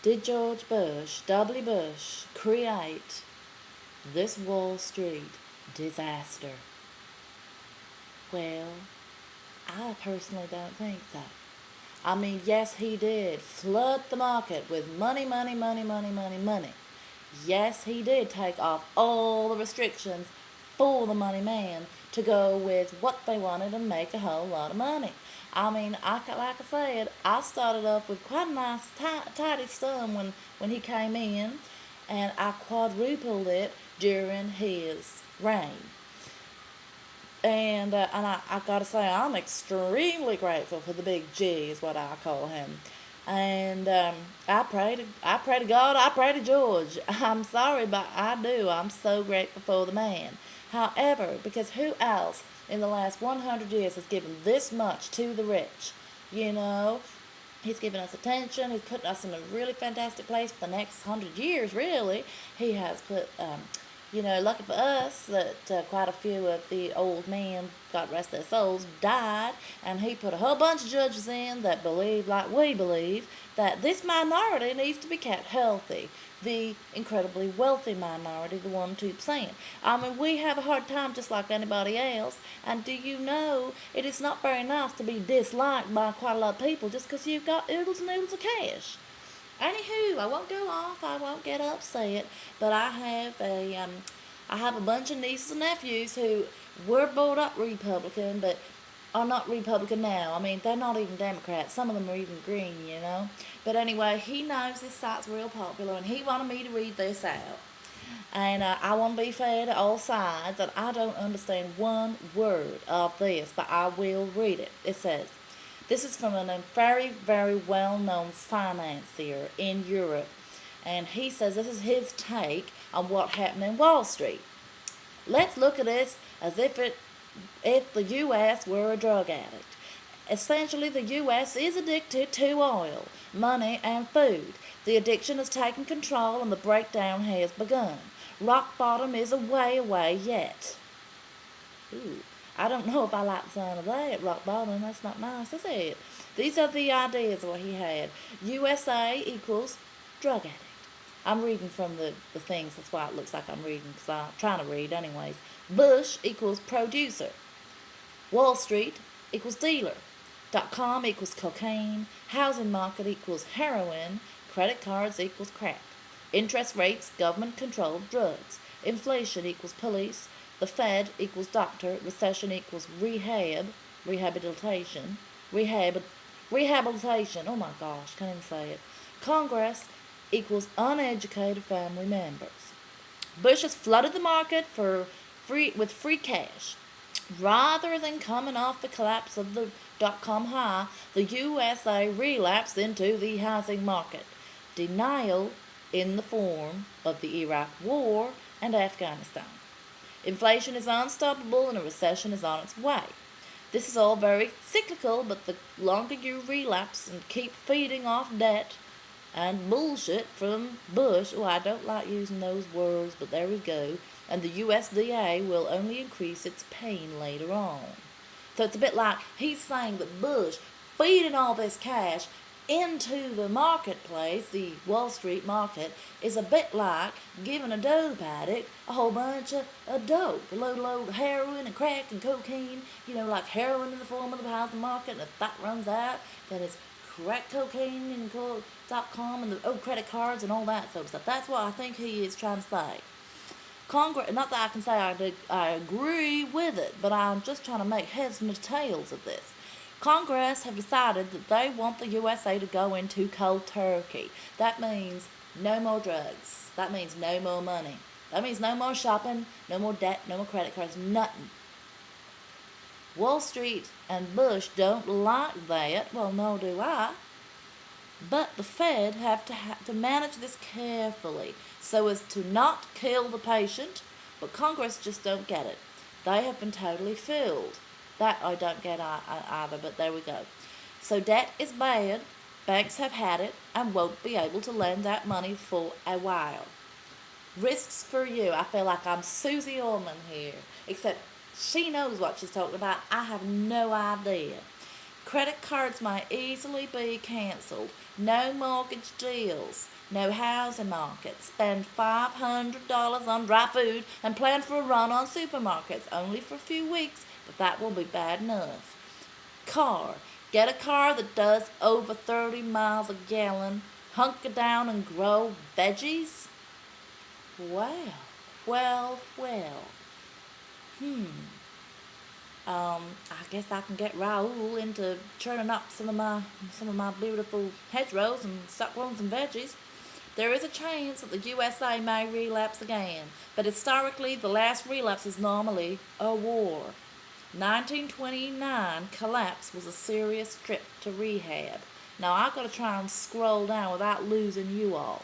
did George Bush, W. Bush, create this Wall Street disaster? Well, I personally don't think so. I mean, yes, he did flood the market with money, money, money, money, money, money. Yes, he did take off all the restrictions for the money man to go with what they wanted and make a whole lot of money. I mean, like I said, I started off with quite a nice, tidy sum when he came in, and I quadrupled it during his reign. And I gotta say, I'm extremely grateful for the big G, is what I call him. And I pray to God, I pray to George. I'm sorry, but I do. I'm so grateful for the man. However, because who else in the last 100 years has given this much to the rich? You know, he's given us attention. He's put us in a really fantastic place for the next 100 years, really. He has put, lucky for us that quite a few of the old men, God rest their souls, died, and he put a whole bunch of judges in that believe, like we believe, that this minority needs to be kept healthy. The incredibly wealthy minority, the 1-2%. I mean, we have a hard time just like anybody else, and do you know, it is not very nice to be disliked by quite a lot of people just because you've got oodles and oodles of cash. Anywho, I won't go off. I won't get upset. But I have a bunch of nieces and nephews who were brought up Republican, but are not Republican now. I mean, they're not even Democrats. Some of them are even green, you know. But anyway, he knows this site's real popular, and he wanted me to read this out. And I want to be fair to all sides, and I don't understand one word of this, but I will read it. It says, this is from a very, very well-known financier in Europe, and he says this is his take on what happened in Wall Street. Let's look at this as if the U.S. were a drug addict. Essentially, the U.S. is addicted to oil, money, and food. The addiction has taken control, and the breakdown has begun. Rock bottom is a way away yet. Ooh. I don't know if I like the sound of that, rock bottom. That's not nice, is it? These are the ideas what he had. USA equals drug addict. I'm reading from the things. That's why it looks like I'm reading, because I'm trying to read anyways. Bush equals producer. Wall Street equals dealer. .com equals cocaine. Housing market equals heroin. Credit cards equals crack. Interest rates, government-controlled drugs. Inflation equals police. The Fed equals doctor. Recession equals rehabilitation. Rehabilitation. Oh my gosh, can't even say it. Congress equals uneducated family members. Bush has flooded the market with free cash. Rather than coming off the collapse of the .com high, the USA relapsed into the housing market. Denial in the form of the Iraq War and Afghanistan. Inflation is unstoppable and a recession is on its way. This is all very cyclical, but the longer you relapse and keep feeding off debt and bullshit from Bush, I don't like using those words, but there we go, and the USDA will only increase its pain later on. So it's a bit like he's saying that Bush feeding all this cash into the marketplace, the Wall Street market, is a bit like giving a dope addict a whole bunch of dope, a load of heroin and crack and cocaine, like heroin in the form of the housing market, and if that runs out, then it's crack cocaine and .com and the credit cards and all that sort of stuff. That's what I think he is trying to say. Congress, not that I can say I agree with it, but I'm just trying to make heads and tails of this. Congress have decided that they want the USA to go into cold turkey. That means no more drugs. That means no more money. That means no more shopping, no more debt, no more credit cards, nothing. Wall Street and Bush don't like that. Well, nor do I. But the Fed have to manage this carefully so as to not kill the patient, but Congress just don't get it. They have been totally fooled. That I don't get either, but there we go. So debt is bad, banks have had it, and won't be able to lend out money for a while. Risks for you. I feel like I'm Susie Orman here, except she knows what she's talking about. I have no idea. Credit cards may easily be cancelled. No mortgage deals. No housing market. Spend $500 on dry food and plan for a run on supermarkets. Only for a few weeks, but that will be bad enough. Car. Get a car that does over 30 miles a gallon. Hunker down and grow veggies? Well, well. I guess I can get Raoul into churning up some of my beautiful hedgerows and start growing some veggies. There is a chance that the USA may relapse again, but historically the last relapse is normally a war. 1929 collapse was a serious trip to rehab. Now I've got to try and scroll down without losing you all.